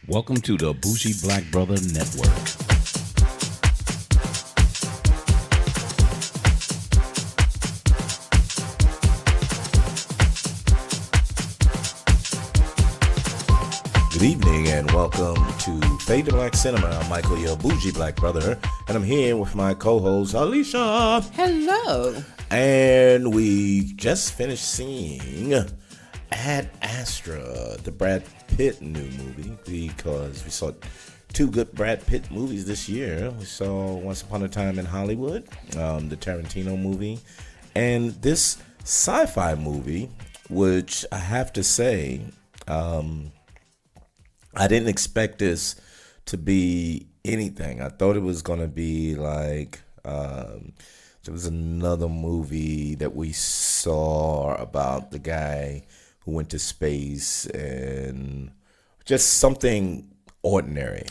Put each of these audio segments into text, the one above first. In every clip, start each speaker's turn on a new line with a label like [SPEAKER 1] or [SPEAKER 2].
[SPEAKER 1] Welcome to the Bougie Black Brother Network. Good evening and welcome to Fade to Black Cinema. I'm Michael, your Bougie Black Brother, and I'm here with my co-host Alicia.
[SPEAKER 2] Hello.
[SPEAKER 1] And we just finished seeing Astra, the Brad Pitt new movie, because we saw two good Brad Pitt movies this year. We saw Once Upon a Time in Hollywood, the Tarantino movie, and this sci-fi movie, which I have to say, I didn't expect this to be anything. I thought it was going to be like, there was another movie that we saw about the guy who went to space and just something ordinary.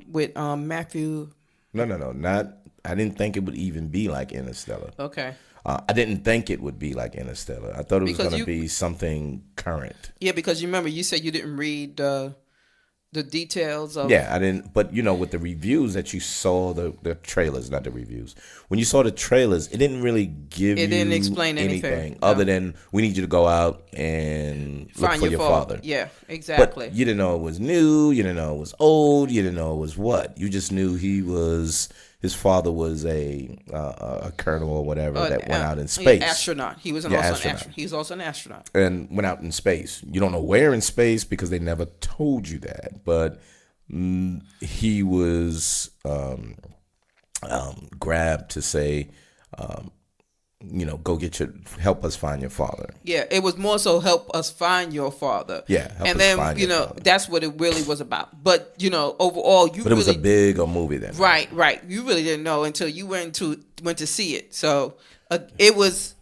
[SPEAKER 2] With Matthew.
[SPEAKER 1] No. I didn't think it would even be like Interstellar.
[SPEAKER 2] Okay.
[SPEAKER 1] I didn't think it would be like Interstellar. I thought it was going to be something current.
[SPEAKER 2] Yeah, because you remember you said you didn't read the details of.
[SPEAKER 1] Yeah, I didn't. But with the reviews that you saw, the trailers, not the reviews. When you saw the trailers, it didn't really give you.
[SPEAKER 2] It didn't explain anything
[SPEAKER 1] other than we need you to go out and look for your father.
[SPEAKER 2] Yeah, exactly.
[SPEAKER 1] But you didn't know it was new. You didn't know it was old. You didn't know it was what. You just knew his father was a colonel or whatever that went out in space.
[SPEAKER 2] Astronaut. He was also an astronaut. He was also an astronaut.
[SPEAKER 1] And went out in space. You don't know where in space because they never told you that. But he was grabbed to say, go help us find your father.
[SPEAKER 2] Yeah, it was more so help us find your father.
[SPEAKER 1] Yeah,
[SPEAKER 2] and then that's what it really was about. But overall,
[SPEAKER 1] But it was a bigger movie then.
[SPEAKER 2] Right. You really didn't know until you went to see it. So it was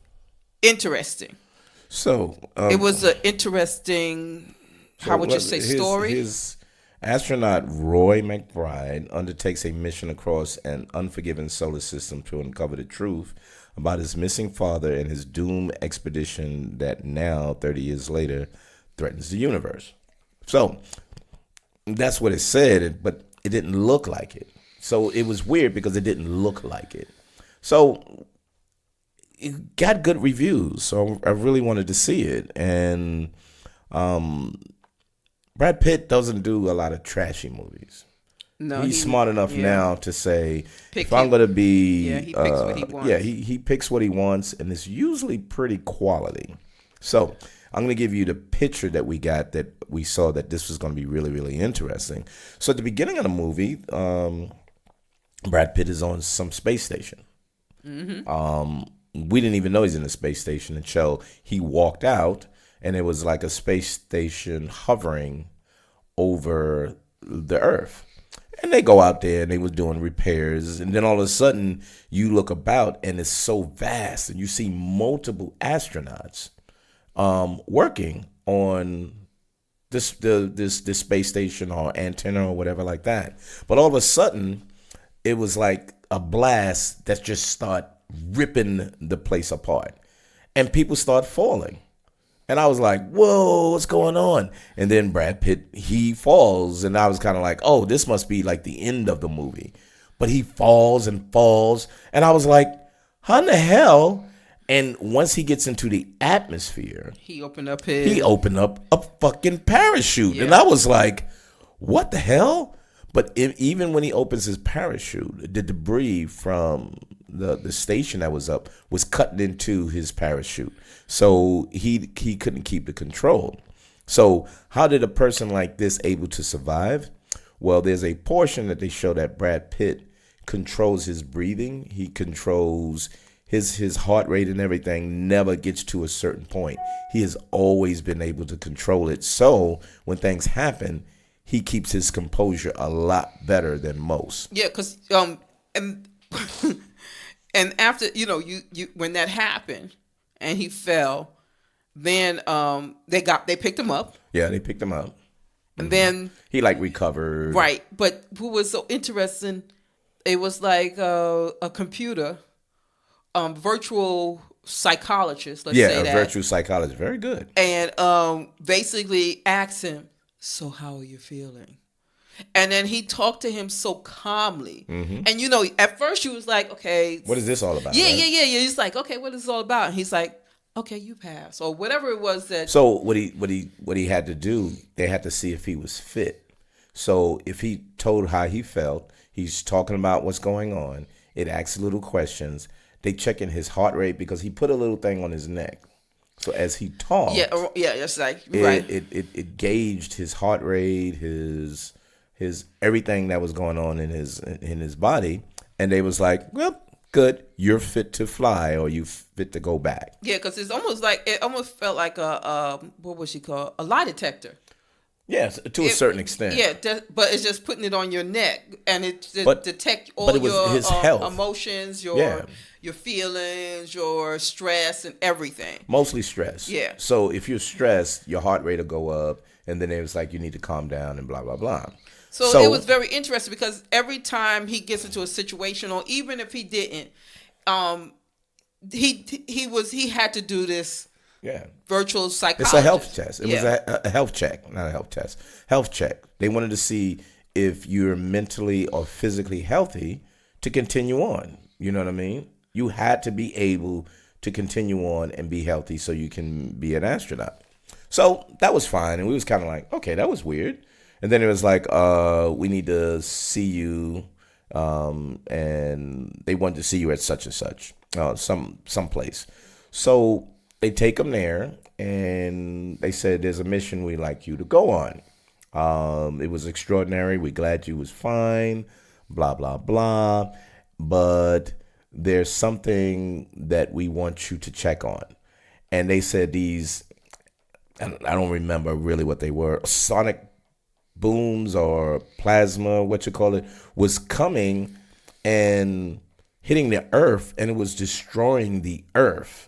[SPEAKER 2] interesting.
[SPEAKER 1] So
[SPEAKER 2] it was an interesting. How would you say story?
[SPEAKER 1] His astronaut Roy McBride undertakes a mission across an unforgiving solar system to uncover the truth about his missing father and his doomed expedition that now, 30 years later, threatens the universe. So that's what it said, but it didn't look like it. So it was weird because it didn't look like it. So it got good reviews. So I really wanted to see it. And Brad Pitt doesn't do a lot of trashy movies.
[SPEAKER 2] No,
[SPEAKER 1] he's smart enough now to say, if I'm going to
[SPEAKER 2] be... he picks what he wants.
[SPEAKER 1] Yeah, he picks what he wants, and it's usually pretty quality. So I'm going to give you the picture that we got, that we saw that this was going to be really, really interesting. So at the beginning of the movie, Brad Pitt is on some space station. Mm-hmm. We didn't even know he's in a space station until he walked out, and it was like a space station hovering over the Earth. And they go out there and they was doing repairs. And then all of a sudden you look about and it's so vast and you see multiple astronauts working on this space station or antenna or whatever like that. But all of a sudden it was like a blast that just start ripping the place apart. And people start falling. And I was like, whoa, what's going on? And then Brad Pitt, he falls. And I was kind of like, oh, this must be like the end of the movie. But he falls and falls. And I was like, how in the hell? And once he gets into the atmosphere,
[SPEAKER 2] he opened up
[SPEAKER 1] a fucking parachute. Yeah. And I was like, what the hell? But even when he opens his parachute, the debris from the station that was up was cutting into his parachute. So he couldn't keep the control. So how did a person like this able to survive? Well, there's a portion that they show that Brad Pitt controls his breathing. He controls his heart rate and everything never gets to a certain point. He has always been able to control it. So when things happen, he keeps his composure a lot better than most.
[SPEAKER 2] Yeah, because and after you when that happened and he fell, then they picked him up.
[SPEAKER 1] Yeah, they picked him up,
[SPEAKER 2] and then
[SPEAKER 1] he recovered.
[SPEAKER 2] Right, but what was so interesting, it was like a computer, virtual psychologist. Let's say that.
[SPEAKER 1] Yeah, a virtual psychologist, very good.
[SPEAKER 2] And basically asked him, so how are you feeling? And then he talked to him so calmly.
[SPEAKER 1] Mm-hmm.
[SPEAKER 2] And at first you was like, okay,
[SPEAKER 1] What is this all about?
[SPEAKER 2] yeah,
[SPEAKER 1] right?
[SPEAKER 2] yeah. He's like, okay, what is this all about? And he's like, okay, you pass, or whatever it was that.
[SPEAKER 1] So what he had to do, they had to see if he was fit. So if he told how he felt, he's talking about what's going on. It asks little questions. They checking his heart rate because he put a little thing on his neck. So as he talked,
[SPEAKER 2] Yeah, it's like
[SPEAKER 1] it,
[SPEAKER 2] right.
[SPEAKER 1] it gauged his heart rate, his everything that was going on in his body, and they was like, well, good, you're fit to fly, or you fit to go back.
[SPEAKER 2] Yeah, because it almost felt like a what was she called, a lie detector.
[SPEAKER 1] Yes, to a certain extent.
[SPEAKER 2] Yeah, but it's just putting it on your neck, and it detect all
[SPEAKER 1] but it was
[SPEAKER 2] your
[SPEAKER 1] his health.
[SPEAKER 2] emotions,
[SPEAKER 1] Yeah.
[SPEAKER 2] your feelings, your stress, and everything.
[SPEAKER 1] Mostly stress.
[SPEAKER 2] Yeah.
[SPEAKER 1] So if you're stressed, your heart rate will go up, and then it was like you need to calm down and blah blah blah.
[SPEAKER 2] So it was very interesting because every time he gets into a situation, or even if he didn't, he had to do this.
[SPEAKER 1] Yeah.
[SPEAKER 2] Virtual psychologist.
[SPEAKER 1] It's a health test. It was a health check, not a health test. Health check. They wanted to see if you're mentally or physically healthy to continue on. You know what I mean? You had to be able to continue on and be healthy so you can be an astronaut. So that was fine. And we was kind of like, okay, that was weird. And then it was like, we need to see you. And they wanted to see you at such and such, some place. So they take him there, and they said, there's a mission we'd like you to go on. It was extraordinary. We're glad you was fine, blah, blah, blah. But there's something that we want you to check on. And they said these, I don't remember really what they were, sonic booms or plasma, what you call it, was coming and hitting the earth, and it was destroying the earth.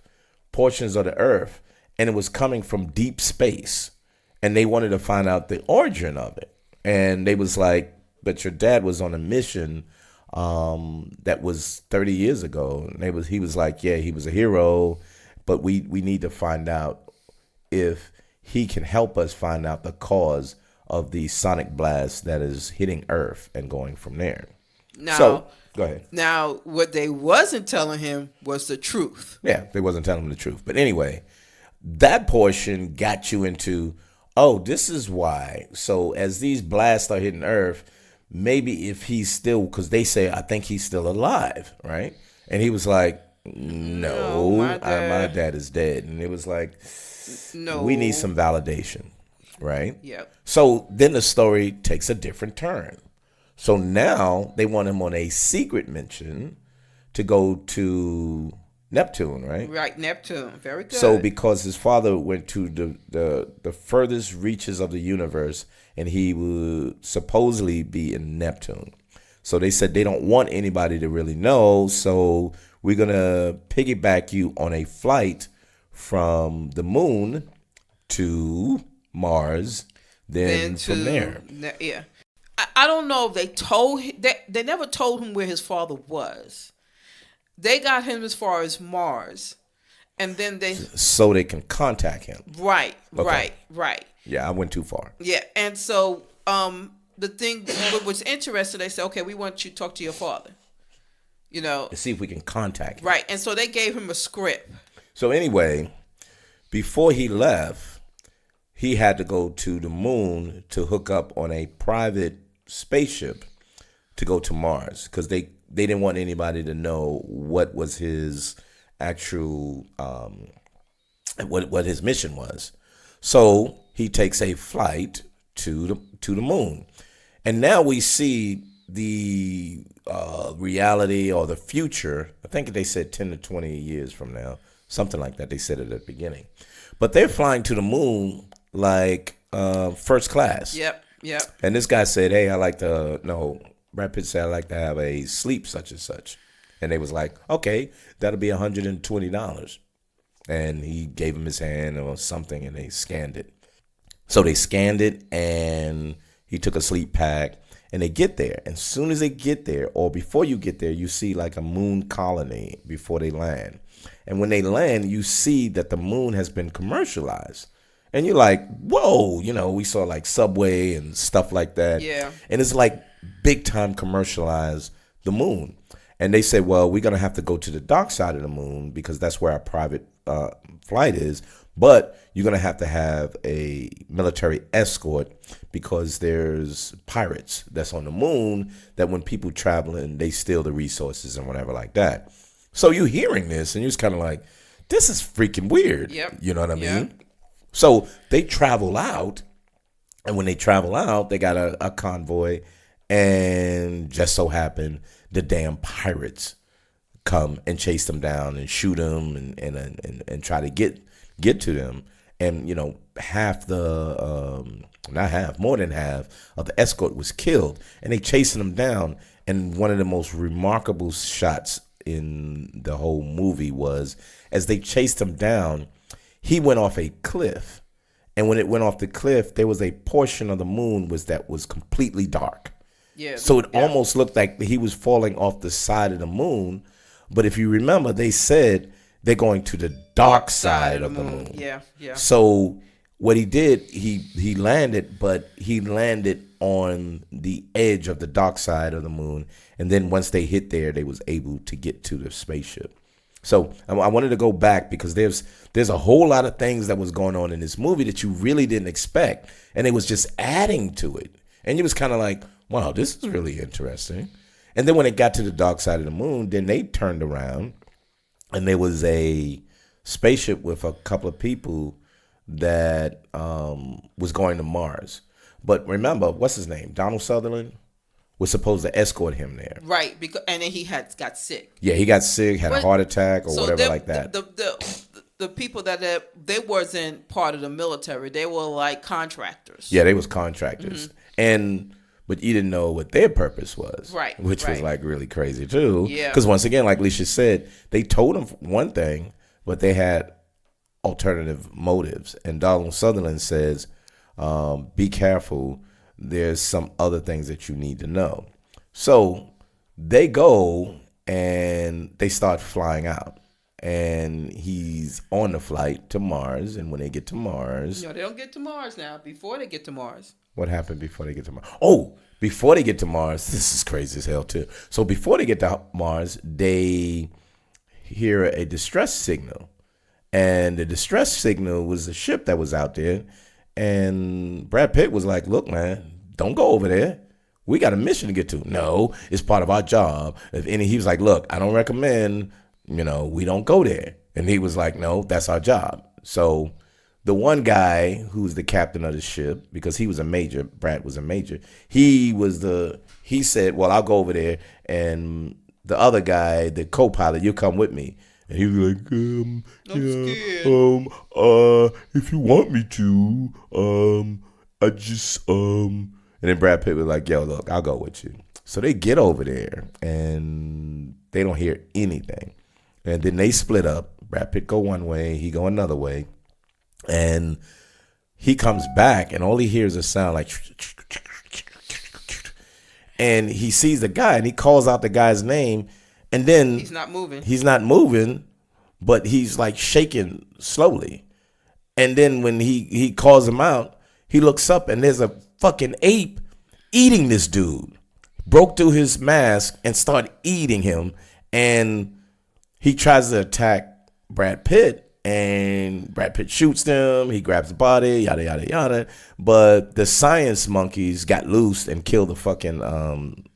[SPEAKER 1] Portions of the earth, and it was coming from deep space, and they wanted to find out the origin of it. And they was like, but your dad was on a mission that was 30 years ago, and he was like, yeah, he was a hero, but we need to find out if he can help us find out the cause of the sonic blast that is hitting earth and going from there. So go ahead.
[SPEAKER 2] Now, what they wasn't telling him was the truth.
[SPEAKER 1] Yeah, they wasn't telling him the truth. But anyway, that portion got you into, oh, this is why. So as these blasts are hitting Earth, maybe if he's still, because they say, I think he's still alive, right? And he was like, no, my dad is dead. And it was like, no, we need some validation, right?
[SPEAKER 2] Yep.
[SPEAKER 1] So then the story takes a different turn. So now they want him on a secret mission to go to Neptune, right?
[SPEAKER 2] Right, Neptune. Very good.
[SPEAKER 1] So because his father went to the furthest reaches of the universe, and he would supposedly be in Neptune. So they said they don't want anybody to really know, so we're going to piggyback you on a flight from the moon to Mars, then from there.
[SPEAKER 2] Yeah. I don't know if they told him, they never told him where his father was. They got him as far as Mars, and then
[SPEAKER 1] so they can contact him.
[SPEAKER 2] Right, okay. right.
[SPEAKER 1] Yeah, I went too far.
[SPEAKER 2] Yeah, and so the thing what was interesting, they said, okay, we want you to talk to your father. To
[SPEAKER 1] see if we can contact him.
[SPEAKER 2] Right, and so they gave him a script.
[SPEAKER 1] So anyway, before he left, he had to go to the moon to hook up on a private spaceship to go to Mars, because they didn't want anybody to know what was his actual what his mission was. So he takes a flight to the moon, and now we see the reality or the future. I think they said 10 to 20 years from now, something like that. They said it at the beginning, but they're flying to the moon like first class.
[SPEAKER 2] Yep.
[SPEAKER 1] And this guy said, hey, Brad Pitt said, I like to have a sleep such and such. And they was like, okay, that'll be $120. And he gave him his hand or something, and they scanned it. So they scanned it, and he took a sleep pack, and they get there. And as soon as they get there, or before you get there, you see like a moon colony before they land. And when they land, you see that the moon has been commercialized. And you're like, whoa, we saw like Subway and stuff like that.
[SPEAKER 2] Yeah.
[SPEAKER 1] And it's like big time commercialized the moon. And they said, well, we're going to have to go to the dark side of the moon because that's where our private flight is. But you're going to have a military escort because there's pirates that's on the moon that when people traveling, they steal the resources and whatever like that. So you're hearing this and you're just kind of like, this is freaking weird.
[SPEAKER 2] Yep.
[SPEAKER 1] You know what I mean?
[SPEAKER 2] Yep.
[SPEAKER 1] So they travel out. And when they travel out, they got a convoy. And just so happened, the damn pirates come and chase them down and shoot them and try to get to them. And, half not half, more than half of the escort was killed. And they chasing them down. And one of the most remarkable shots in the whole movie was as they chased him down, he went off a cliff. And when it went off the cliff, there was a portion of the moon that was completely dark.
[SPEAKER 2] Yeah.
[SPEAKER 1] So it almost looked like he was falling off the side of the moon. But if you remember, they said they're going to the dark side of the moon.
[SPEAKER 2] Yeah, yeah.
[SPEAKER 1] So what he did, he landed, but he landed on the edge of the dark side of the moon. And then once they hit there, they was able to get to the spaceship. So I wanted to go back because there's a whole lot of things that was going on in this movie that you really didn't expect. And it was just adding to it. And you was kind of like, wow, this is really interesting. And then when it got to the dark side of the moon, then they turned around and there was a spaceship with a couple of people that was going to Mars. But remember, what's his name? Donald Sutherland was supposed to escort him there.
[SPEAKER 2] Right, and then he got sick.
[SPEAKER 1] Yeah, he got sick, had a heart attack or whatever like that.
[SPEAKER 2] The people that they wasn't part of the military. They were like contractors.
[SPEAKER 1] Yeah, they was contractors. Mm-hmm. But you didn't know what their purpose was.
[SPEAKER 2] Right.
[SPEAKER 1] Which was like really crazy too.
[SPEAKER 2] Yeah.
[SPEAKER 1] Because once again, like Alicia said, they told him one thing, but they had alternative motives. And Donald Sutherland says, be careful. There's some other things that you need to know. So they go and they start flying out. And he's on the flight to Mars. And when they get to Mars...
[SPEAKER 2] No, they don't get to Mars now. Before they get to Mars.
[SPEAKER 1] What happened before they get to Mars? Oh, before they get to Mars, this is crazy as hell too. So before they get to Mars, they hear a distress signal. And the distress signal was the ship that was out there. And Brad Pitt was like, look, man, don't go over there. We got a mission to get to. No, it's part of our job. He was like, look, I don't recommend, we don't go there. And he was like, no, that's our job. So the one guy who's the captain of the ship, because he was a major, Brad was a major, he said, well, I'll go over there. And the other guy, the co-pilot, you come with me. And he was like, if you want me to, and then Brad Pitt was like, yo, look, I'll go with you. So they get over there and they don't hear anything. And then they split up. Brad Pitt go one way, he go another way. And he comes back and all he hears is a sound like, and he sees the guy and he calls out the guy's name. And then
[SPEAKER 2] he's not
[SPEAKER 1] moving, but he's like shaking slowly. And then when he calls him out, he looks up and there's a fucking ape eating this dude. Broke through his mask and started eating him. And he tries to attack Brad Pitt. And Brad Pitt shoots them. He grabs the body, yada, yada, yada. But the science monkeys got loose and killed the fucking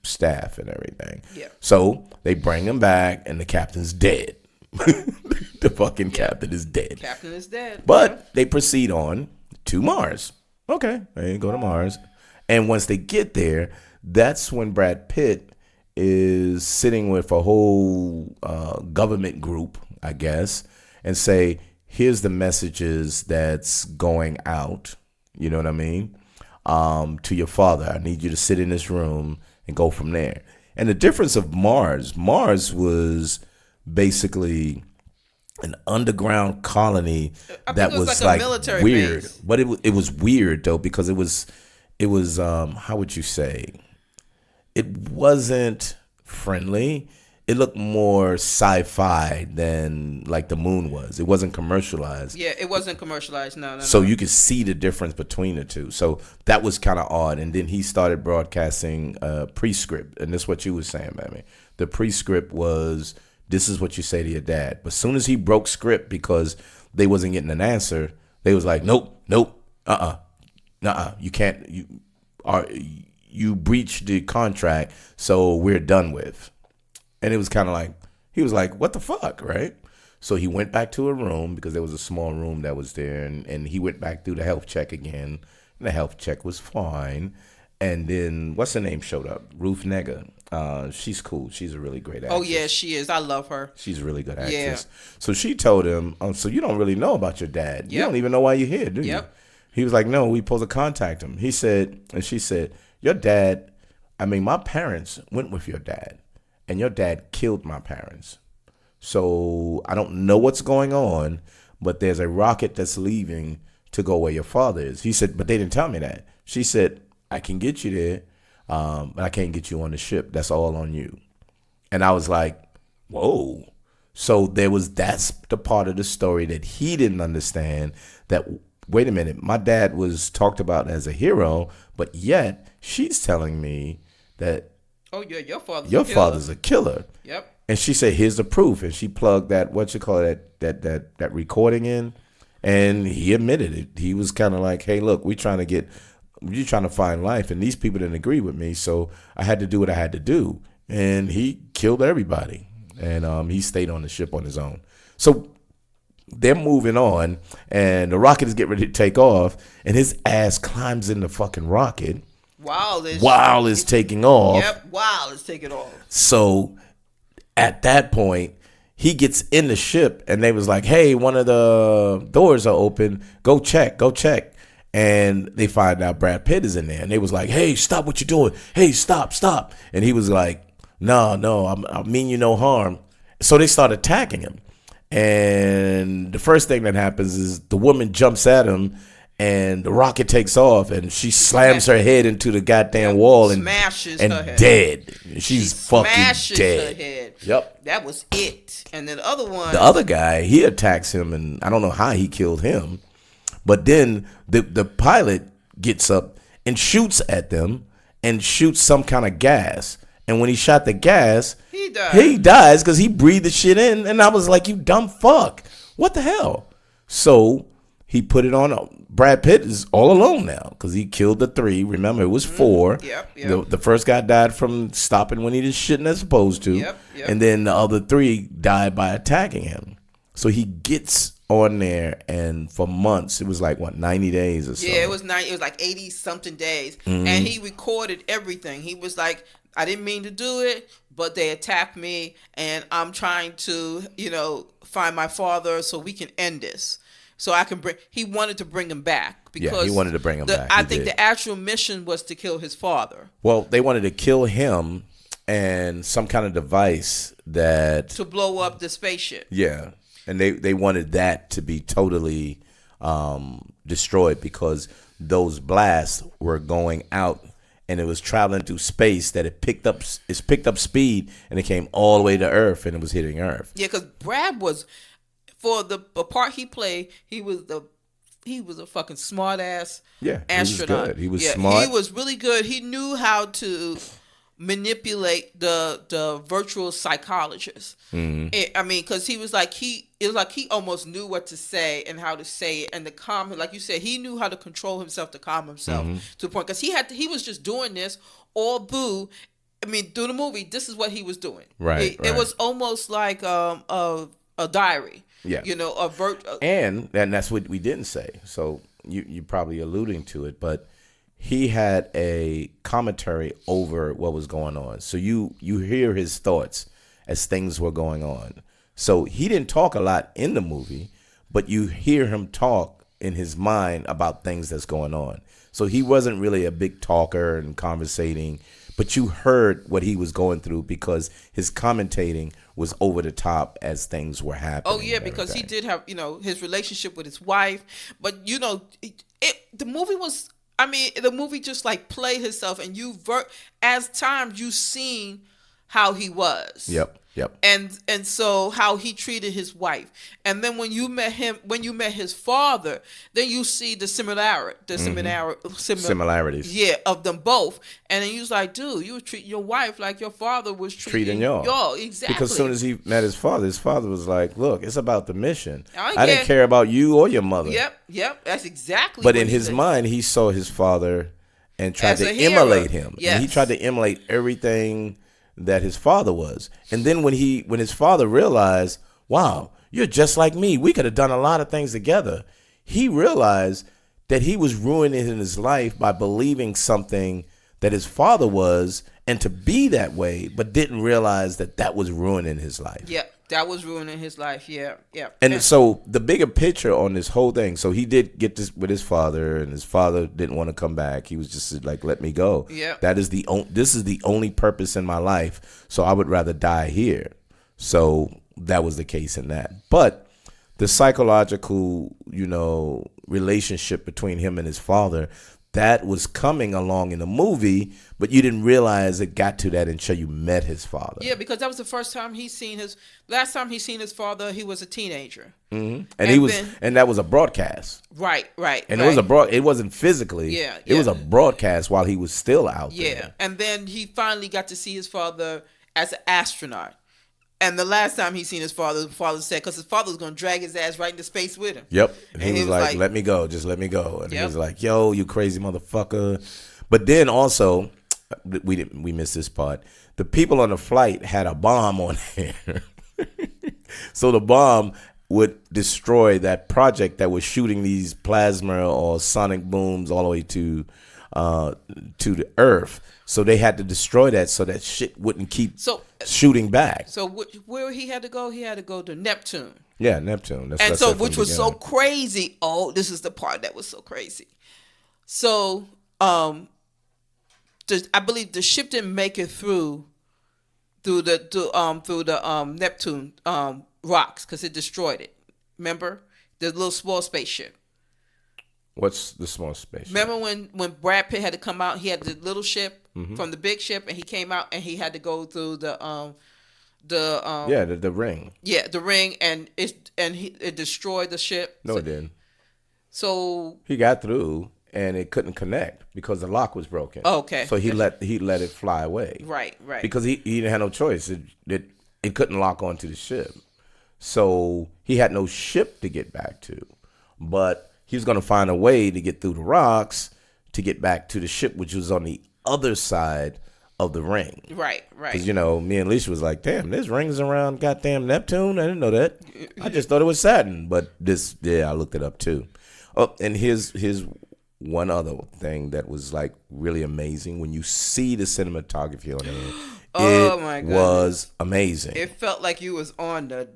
[SPEAKER 1] staff and everything.
[SPEAKER 2] Yeah.
[SPEAKER 1] So they bring him back, and the captain's dead. The fucking captain is dead.
[SPEAKER 2] Captain is dead.
[SPEAKER 1] But they proceed on to Mars. Okay, they go to Mars. And once they get there, that's when Brad Pitt is sitting with a whole government group, I guess, and say, here's the messages that's going out, you know what I mean, to your father. I need you to sit in this room and go from there. And the difference of Mars was basically an underground colony that was like
[SPEAKER 2] military
[SPEAKER 1] weird.
[SPEAKER 2] base.
[SPEAKER 1] But it was weird, though, because it was how would you say? It wasn't friendly. it looked more sci-fi than like the moon was. It wasn't commercialized.
[SPEAKER 2] Yeah, it wasn't commercialized. No, no,
[SPEAKER 1] So
[SPEAKER 2] no.
[SPEAKER 1] you could see the difference between the two. So that was kind of odd. And then he started broadcasting pre-script. And that's what you were saying, baby. The pre-script was, this is what you say to your dad. But as soon as he broke script because they wasn't getting an answer, they was like, nope, you can't, you breached the contract, so we're done with. And it was kind of like, he was like, what the fuck, right? So he went back to a room because there was a small room that was there, and he went back through the health check again. And the health check was fine. And then, what's her name showed up? Ruth Negga. She's cool. She's a really great actress.
[SPEAKER 2] Oh, yeah, she is. I love her.
[SPEAKER 1] She's a really good actress.
[SPEAKER 2] Yeah.
[SPEAKER 1] So she told him, so you don't really know about your dad. You don't even know why you're here, do you?
[SPEAKER 2] Yep.
[SPEAKER 1] He was like, no, we supposed to contact him. He said, and she said, your dad, my parents went with your dad. And your dad killed my parents. So I don't know what's going on, but there's a rocket that's leaving to go where your father is. He said, but they didn't tell me that. She said, I can get you there, but I can't get you on the ship. That's all on you. And I was like, whoa. So that's the part of the story that he didn't understand, that, wait a minute, my dad was talked about as a hero, but yet she's telling me that,
[SPEAKER 2] oh, yeah, your
[SPEAKER 1] father's a killer.
[SPEAKER 2] Yep.
[SPEAKER 1] And she said, here's the proof. And she plugged that, that recording in. And he admitted it. He was kind of like, hey, look, you're trying to find life. And these people didn't agree with me. So I had to do what I had to do. And he killed everybody. And he stayed on the ship on his own. So they're moving on. And the rocket is getting ready to take off. And his ass climbs in the fucking rocket. While it's taking off.
[SPEAKER 2] Yep, while it's taking off.
[SPEAKER 1] So at that point, he gets in the ship, and they was like, hey, one of the doors are open. Go check. And they find out Brad Pitt is in there. And they was like, hey, stop what you're doing. Hey, stop. And he was like, no, I mean you no harm. So they start attacking him. And the first thing that happens is the woman jumps at him, and the rocket takes off, and she slams her head into the goddamn wall and
[SPEAKER 2] smashes
[SPEAKER 1] her head. Dead. She's fucking dead.
[SPEAKER 2] Her head.
[SPEAKER 1] Yep.
[SPEAKER 2] That was it. And then
[SPEAKER 1] the other guy, he attacks him, and I don't know how he killed him, but then the pilot gets up and shoots at them and shoots some kind of gas. And when he shot the gas, he dies because he breathed the shit in. And I was like, you dumb fuck. What the hell? So he put it on. Brad Pitt is all alone now because he killed the three. Remember, it was four.
[SPEAKER 2] Yep.
[SPEAKER 1] The first guy died from stopping when he did shit not supposed to.
[SPEAKER 2] Yep.
[SPEAKER 1] And then the other three died by attacking him. So he gets on there, and for months, it was like, 90 days or so?
[SPEAKER 2] Yeah, it was like 80 something days. Mm-hmm. And he recorded everything. He was like, I didn't mean to do it, but they attacked me, and I'm trying to, find my father so we can end this. So he wanted to bring him back because
[SPEAKER 1] he wanted to bring him back.
[SPEAKER 2] I think the actual mission was to kill his father.
[SPEAKER 1] Well, they wanted to kill him and some kind of device to
[SPEAKER 2] blow up the spaceship.
[SPEAKER 1] Yeah, and they wanted that to be totally destroyed because those blasts were going out, and it was traveling through space that it picked up speed, and it came all the way to Earth, and it was hitting Earth.
[SPEAKER 2] Yeah, because Brad was. For the part he played, he was a fucking smart ass astronaut.
[SPEAKER 1] He was smart.
[SPEAKER 2] He was really good. He knew how to manipulate the virtual psychologist. Mm-hmm. Because it was like he almost knew what to say and how to say it, and to calm him. Like you said, he knew how to control himself to calm himself to the point. Because he was just doing this all through the movie. This is what he was doing.
[SPEAKER 1] Right.
[SPEAKER 2] It was almost like a diary.
[SPEAKER 1] Yeah.
[SPEAKER 2] And
[SPEAKER 1] that's what we didn't say. So you're probably alluding to it, but he had a commentary over what was going on. So you hear his thoughts as things were going on. So he didn't talk a lot in the movie, but you hear him talk in his mind about things that's going on. So he wasn't really a big talker and conversating, but you heard what he was going through because his commentating was over the top as things were happening.
[SPEAKER 2] Oh yeah, because he did have his relationship with his wife, but the movie was. The movie just like played himself, and as times you seen how he was.
[SPEAKER 1] Yep. Yep.
[SPEAKER 2] And so how he treated his wife, and then when you met his father, then you see the
[SPEAKER 1] Similarities.
[SPEAKER 2] yeah, of them both, and then you was like, dude, you were treating your wife like your father was treating
[SPEAKER 1] y'all.
[SPEAKER 2] Exactly.
[SPEAKER 1] Because as soon as he met his father was like, look, it's about the mission.
[SPEAKER 2] Oh,
[SPEAKER 1] I didn't care about you or your mother.
[SPEAKER 2] Yep, that's exactly.
[SPEAKER 1] But in his mind, he saw his father and tried to emulate him.
[SPEAKER 2] Yes.
[SPEAKER 1] And he tried to emulate everything that his father was. And then when his father realized, wow, you're just like me, we could have done a lot of things together, he realized that he was ruining his life by believing something that his father was, and to be that way, but didn't realize that was ruining his life.
[SPEAKER 2] Yeah, that was ruining his life. Yeah.
[SPEAKER 1] And so the bigger picture on this whole thing, so he did get this with his father, and his father didn't want to come back. He was just like, let me go.
[SPEAKER 2] Yeah.
[SPEAKER 1] This is the only purpose in my life, so I would rather die here. So that was the case in that. But the psychological, relationship between him and his father, that was coming along in the movie, but you didn't realize it got to that until you met his father.
[SPEAKER 2] Yeah, because that was the first time last time he seen his father, he was a teenager.
[SPEAKER 1] Mm-hmm. And that was a broadcast.
[SPEAKER 2] Right.
[SPEAKER 1] And it wasn't physically.
[SPEAKER 2] Yeah.
[SPEAKER 1] It was a broadcast while he was still out there.
[SPEAKER 2] Yeah, and then he finally got to see his father as an astronaut. And the last time he seen his father, the father said, because his father was going to drag his ass right into space with him.
[SPEAKER 1] Yep. And he was like, let me go. Just let me go. And
[SPEAKER 2] yep.
[SPEAKER 1] He was like, yo, you crazy motherfucker. But then also, we missed this part. The people on the flight had a bomb on there. So the bomb would destroy that project that was shooting these plasma or sonic booms all the way to the earth. So they had to destroy that so that shit wouldn't keep shooting back.
[SPEAKER 2] So where he had to go? He had to go to Neptune.
[SPEAKER 1] Yeah, Neptune.
[SPEAKER 2] Which was so crazy. Oh, this is the part that was so crazy. So, I believe the ship didn't make it through the Neptune rocks because it destroyed it. Remember the little small spaceship.
[SPEAKER 1] What's the small spaceship?
[SPEAKER 2] Remember when Brad Pitt had to come out? He had the little ship from the big ship, and he came out and he had to go through the
[SPEAKER 1] ring.
[SPEAKER 2] Yeah, the ring, and it destroyed the ship.
[SPEAKER 1] No, it didn't.
[SPEAKER 2] So
[SPEAKER 1] he got through, and it couldn't connect because the lock was broken.
[SPEAKER 2] Okay.
[SPEAKER 1] So he let it fly away.
[SPEAKER 2] Right.
[SPEAKER 1] Because he didn't have no choice. It couldn't lock onto the ship, so he had no ship to get back to, but he was going to find a way to get through the rocks to get back to the ship, which was on the other side of the ring.
[SPEAKER 2] Right.
[SPEAKER 1] Because, me and Alicia was like, damn, there's rings around goddamn Neptune. I didn't know that. I just thought it was Saturn. But I looked it up too. Oh, and here's one other thing that was like really amazing. When you see the cinematography on it, it was amazing.
[SPEAKER 2] It felt like you was and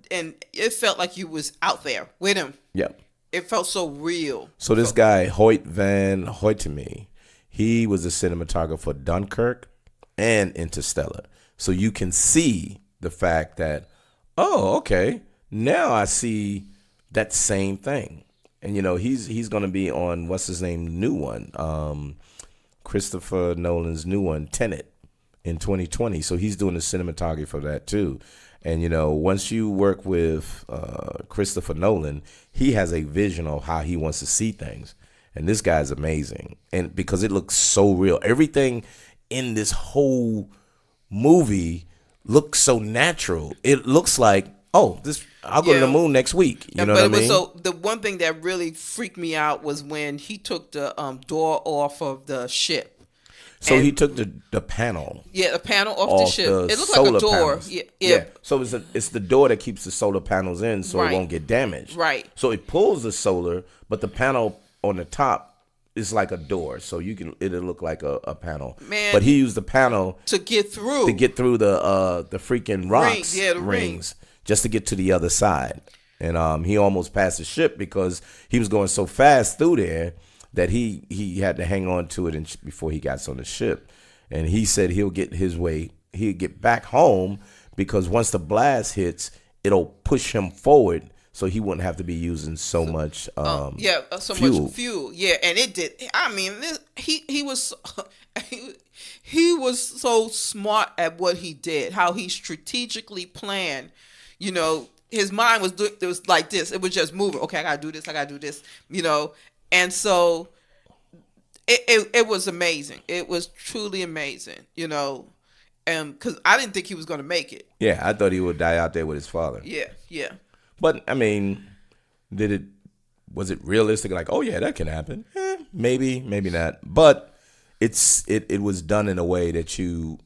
[SPEAKER 2] it felt like you was out there with him.
[SPEAKER 1] Yep.
[SPEAKER 2] It felt so real.
[SPEAKER 1] So this guy, Hoyt van Hoytema, he was a cinematographer for Dunkirk and Interstellar. So you can see the fact that, oh, okay, now I see that same thing. And, he's going to be on, what's his name, new one, Christopher Nolan's new one, Tenet, in 2020. So he's doing the cinematography for that too. And, once you work with Christopher Nolan, he has a vision of how he wants to see things. And this guy's amazing. And because it looks so real. Everything in this whole movie looks so natural. It looks like, I'll go to the moon next week. You know what I mean?
[SPEAKER 2] So the one thing that really freaked me out was when he took the door off of the ship.
[SPEAKER 1] So he took the panel.
[SPEAKER 2] Yeah, the panel off the ship. It looked like a door.
[SPEAKER 1] Panels. Yeah. So it's the door that keeps the solar panels in so it won't get damaged.
[SPEAKER 2] Right.
[SPEAKER 1] So it pulls the solar, but the panel on the top is like a door. So it'll look like a panel.
[SPEAKER 2] Man,
[SPEAKER 1] but he used the panel
[SPEAKER 2] to get through.
[SPEAKER 1] The freaking rocks. Rings. Just to get to the other side. And he almost passed the ship because he was going so fast through there that he had to hang on to it before he got on the ship. And he said he'll get back home because once the blast hits, it'll push him forward so he wouldn't have to be using so much
[SPEAKER 2] so
[SPEAKER 1] fuel.
[SPEAKER 2] much fuel. Yeah, and it did. I mean, he was he was so smart at what he did. How he strategically planned. You know, his mind it was like this. It was just moving. Okay, I gotta do this. I gotta do this. You know, and so it was amazing. It was truly amazing. You know, and because I didn't think he was gonna make it.
[SPEAKER 1] Yeah, I thought he would die out there with his father.
[SPEAKER 2] Yeah, yeah.
[SPEAKER 1] But I mean, was it realistic? Like, oh yeah, that can happen. Maybe, maybe not. But it was done in a way that you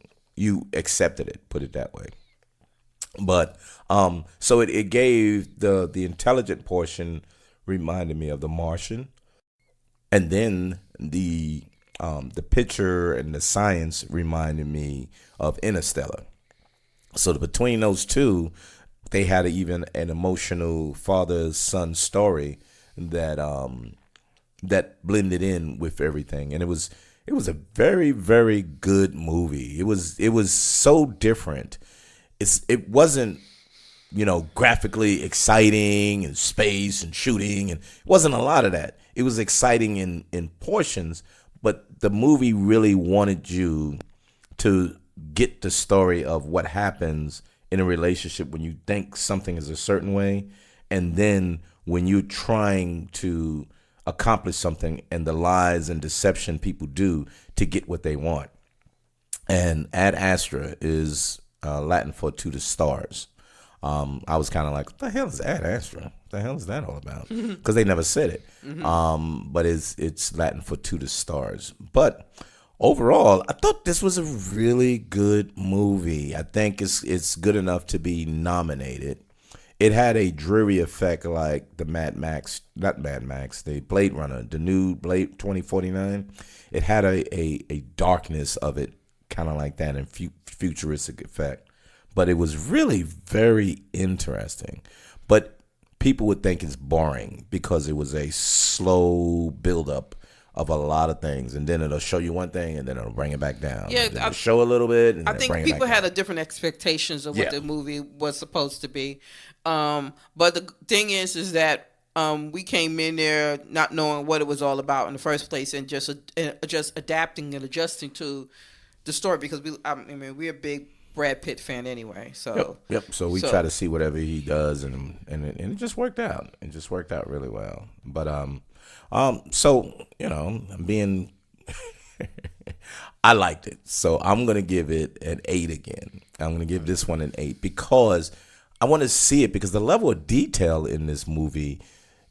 [SPEAKER 1] accepted it. Put it that way. But so it gave the intelligent portion reminded me of The Martian, and then the picture and the science reminded me of Interstellar. So between those two, they had even an emotional father son story that that blended in with everything, and it was a very, very good movie. It was so different. It wasn't, graphically exciting and space and shooting, and it wasn't a lot of that. It was exciting in portions, but the movie really wanted you to get the story of what happens in a relationship when you think something is a certain way, and then when you're trying to accomplish something and the lies and deception people do to get what they want. And Ad Astra is Latin for to the stars. I was kind of like, what the hell is Ad Astra? What the hell is that all about? Because they never said it. But it's Latin for to the stars. But overall, I thought this was a really good movie. I think it's good enough to be nominated. It had a dreary effect like the the Blade Runner, the new Blade 2049. It had a darkness of it, kind of like that, and futuristic effect. But it was really very interesting. But people would think it's boring because it was a slow buildup of a lot of things, and then it'll show you one thing, and then it'll bring it back down.
[SPEAKER 2] Yeah,
[SPEAKER 1] it'll show a little bit. And
[SPEAKER 2] I
[SPEAKER 1] then
[SPEAKER 2] think
[SPEAKER 1] bring
[SPEAKER 2] people
[SPEAKER 1] it back
[SPEAKER 2] had
[SPEAKER 1] down.
[SPEAKER 2] a different expectations of what the movie was supposed to be. But the thing is that we came in there not knowing what it was all about in the first place, and just adapting and adjusting to the story because we're a big Brad Pitt fan anyway. So
[SPEAKER 1] yep. So we try to see whatever he does, and it just worked out. It just worked out really well. But so being I liked it, so I'm gonna give it an 8 again. I'm gonna give this one an 8 because I want to see it, because the level of detail in this movie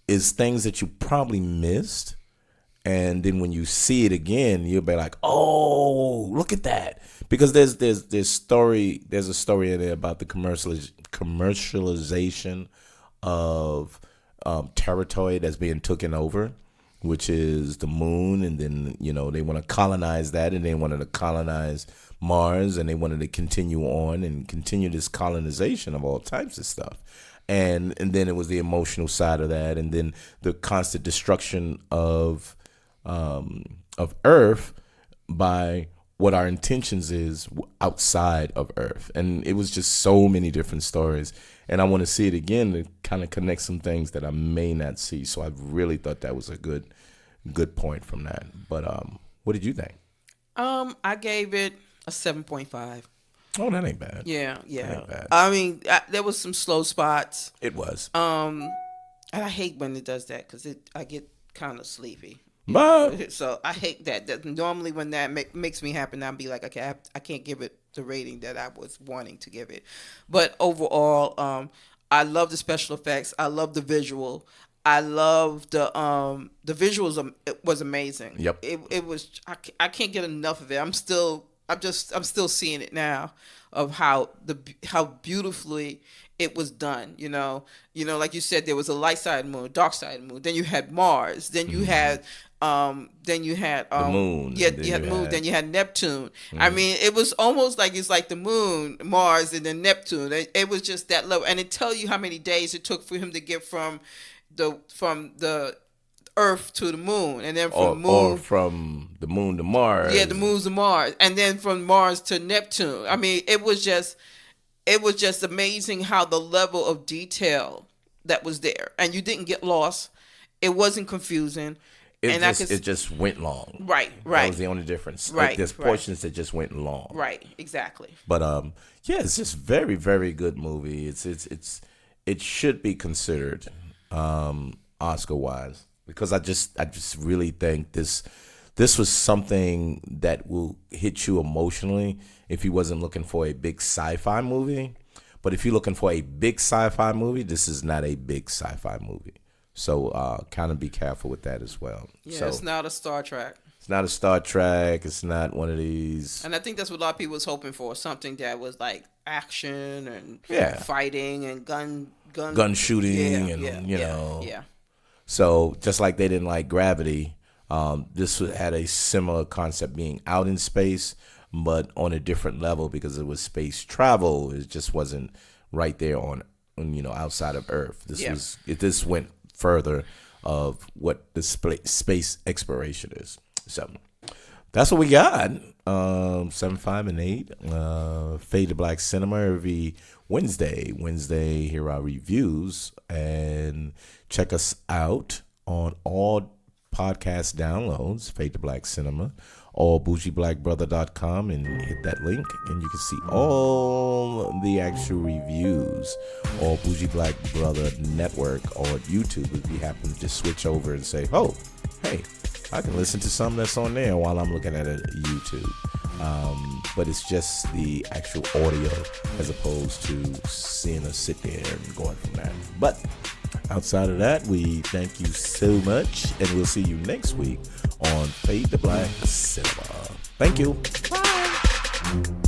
[SPEAKER 1] is things that you probably missed, and then when you see it again, you'll be like, "Oh, look at that!" Because there's a story in there about the commercialization of territory that's being taken over, which is the moon, and then they want to colonize that, and they wanted to colonize Mars, and they wanted to continue on and continue this colonization of all types of stuff. And then it was the emotional side of that, and then the constant destruction of Earth by what our intentions is outside of Earth. And it was just so many different stories, and I want to see it again to kind of connect some things that I may not see. So I really thought that was a good point from that. But what did you think?
[SPEAKER 2] I gave it a 7.5.
[SPEAKER 1] Oh, that ain't bad.
[SPEAKER 2] Yeah.
[SPEAKER 1] That ain't bad.
[SPEAKER 2] I mean, there was some slow spots.
[SPEAKER 1] It was.
[SPEAKER 2] And I hate when it does that because I get kind of sleepy.
[SPEAKER 1] But
[SPEAKER 2] So I hate that. Normally when that makes me happen, I'll be like, okay, I can't give it the rating that I was wanting to give it. But overall, I love the special effects. I love the visual. I love the visuals. It was amazing.
[SPEAKER 1] Yep.
[SPEAKER 2] It was. I can't get enough of it. I'm still seeing it now of how beautifully it was done. Like you said, there was a light side moon, dark side moon. Then you had Mars. Then you had the
[SPEAKER 1] moon.
[SPEAKER 2] Yeah, you had the moon. Then you had Neptune. I mean, it was almost like it's like the moon, Mars, and then Neptune. It was just that level, and it tell you how many days it took for him to get from the Earth to the moon, and then
[SPEAKER 1] from the moon to Mars.
[SPEAKER 2] Yeah, the moons to Mars, and then from Mars to Neptune. I mean, it was just amazing how the level of detail that was there, and you didn't get lost. It wasn't confusing.
[SPEAKER 1] It just went long.
[SPEAKER 2] Right.
[SPEAKER 1] That was the only difference.
[SPEAKER 2] Right.
[SPEAKER 1] There's portions that just went long.
[SPEAKER 2] Right. Exactly.
[SPEAKER 1] But yeah, it's just very, very good movie. It should be considered Oscar wise, because I just really think this was something that will hit you emotionally if you wasn't looking for a big sci-fi movie. But if you're looking for a big sci-fi movie, this is not a big sci-fi movie. So kind of be careful with that as well.
[SPEAKER 2] Yeah,
[SPEAKER 1] so,
[SPEAKER 2] it's not a Star Trek.
[SPEAKER 1] It's not a Star Trek. It's not one of these.
[SPEAKER 2] And I think that's what a lot of people was hoping for, something that was like action and fighting and gun
[SPEAKER 1] shooting and you know. Yeah. So just like they didn't like Gravity, this had a similar concept, being out in space, but on a different level because it was space travel. It just wasn't right there on outside of Earth. This went further of what the space exploration is. So that's what we got. 7, 5, and 8. Fade to Black Cinema every Wednesday. Hear our reviews and check us out on all podcast downloads. Fade to Black Cinema, or bougieblackbrother.com, and hit that link and you can see all the actual reviews. Or Bougie Black Brother Network or YouTube, if you happen to just switch over and say, oh, hey, I can listen to something that's on there while I'm looking at it YouTube. But it's just the actual audio as opposed to seeing us sit there and going from there. But outside of that, we thank you so much, and we'll see you next week on Fade to Black Cinema. Thank you.
[SPEAKER 2] Bye.